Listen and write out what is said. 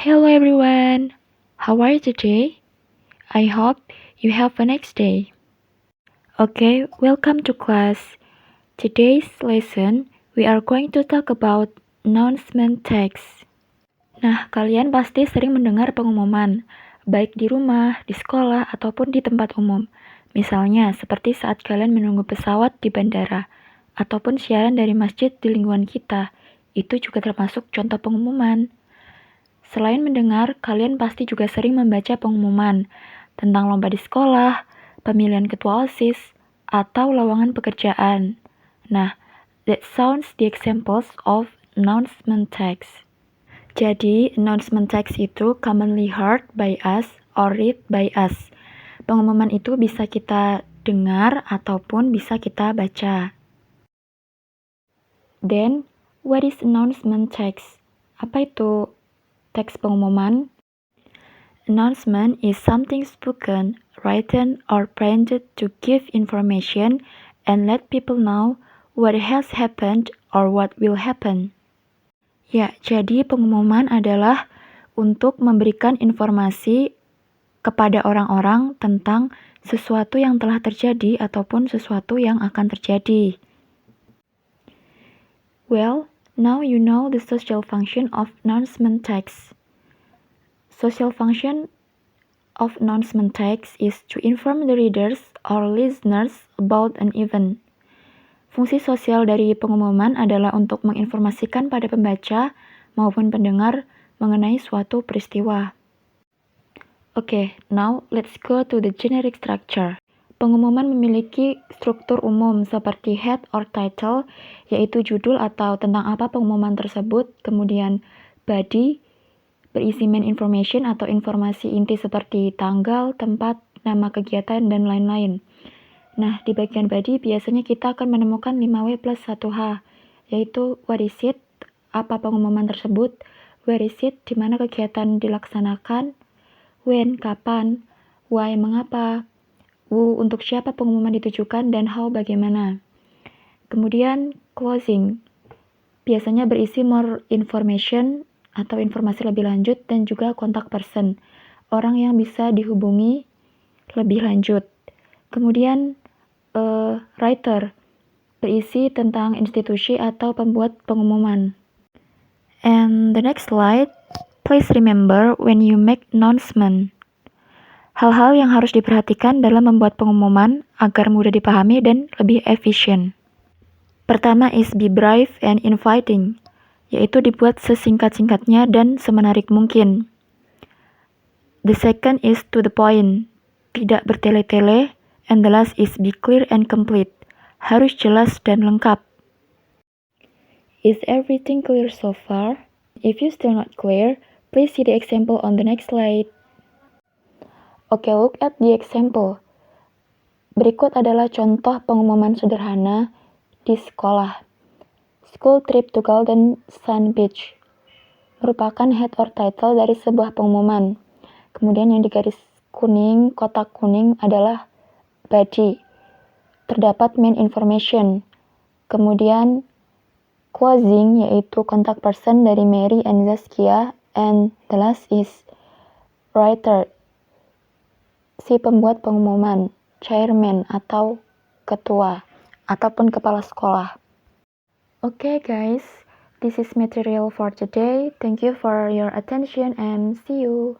Hello everyone, how are you today? I hope you have a next day. Okay, welcome to class. Today's lesson, we are going to talk about announcement text. Nah, kalian pasti sering mendengar pengumuman, baik di rumah, di sekolah, ataupun di tempat umum. Misalnya, seperti saat kalian menunggu pesawat di bandara, ataupun siaran dari masjid di lingkungan kita. Itu juga termasuk contoh pengumuman. Selain mendengar, kalian pasti juga sering membaca pengumuman tentang lomba di sekolah, pemilihan ketua OSIS, atau lowongan pekerjaan. Nah, that sounds the examples of announcement text. Jadi, announcement text itu commonly heard by us or read by us. Pengumuman itu bisa kita dengar ataupun bisa kita baca. Then, what is announcement text? Apa itu teks pengumuman? Announcement is something spoken, written, or printed to give information and let people know what has happened or what will happen. Ya, jadi pengumuman adalah untuk memberikan informasi kepada orang-orang tentang sesuatu yang telah terjadi ataupun sesuatu yang akan terjadi. Well, now you know the social function of announcement text. Social function of announcement text is to inform the readers or listeners about an event. Fungsi sosial dari pengumuman adalah untuk menginformasikan pada pembaca maupun pendengar mengenai suatu peristiwa. Okay, now let's go to the generic structure. Pengumuman memiliki struktur umum seperti head or title, yaitu judul atau tentang apa pengumuman tersebut, kemudian body, berisi main information atau informasi inti seperti tanggal, tempat, nama kegiatan, dan lain-lain. Nah, di bagian body biasanya kita akan menemukan 5W plus 1H, yaitu what is it, apa pengumuman tersebut, where is it, di mana kegiatan dilaksanakan, when, kapan, why, mengapa, who, untuk siapa pengumuman ditujukan, dan how, bagaimana. Kemudian, closing, biasanya berisi more information atau informasi lebih lanjut dan juga kontak person, orang yang bisa dihubungi lebih lanjut. Kemudian writer, berisi tentang institusi atau pembuat pengumuman. And the next slide, please remember when you make announcement. Hal-hal yang harus diperhatikan dalam membuat pengumuman agar mudah dipahami dan lebih efisien. Pertama is be brief and inviting, yaitu dibuat sesingkat-singkatnya dan semenarik mungkin. The second is to the point, tidak bertele-tele, and the last is be clear and complete, harus jelas dan lengkap. Is everything clear so far? If you still not clear, please see the example on the next slide. Okay, look at the example. Berikut adalah contoh pengumuman sederhana di sekolah. School trip to Golden Sand Beach merupakan head or title dari sebuah pengumuman. Kemudian yang di garis kuning, kotak kuning adalah body. Terdapat main information. Kemudian closing yaitu contact person dari Mary and Zaskia, and the last is writer, si pembuat pengumuman, chairman atau ketua ataupun kepala sekolah. Okay guys, this is material for today. Thank you for your attention and see you.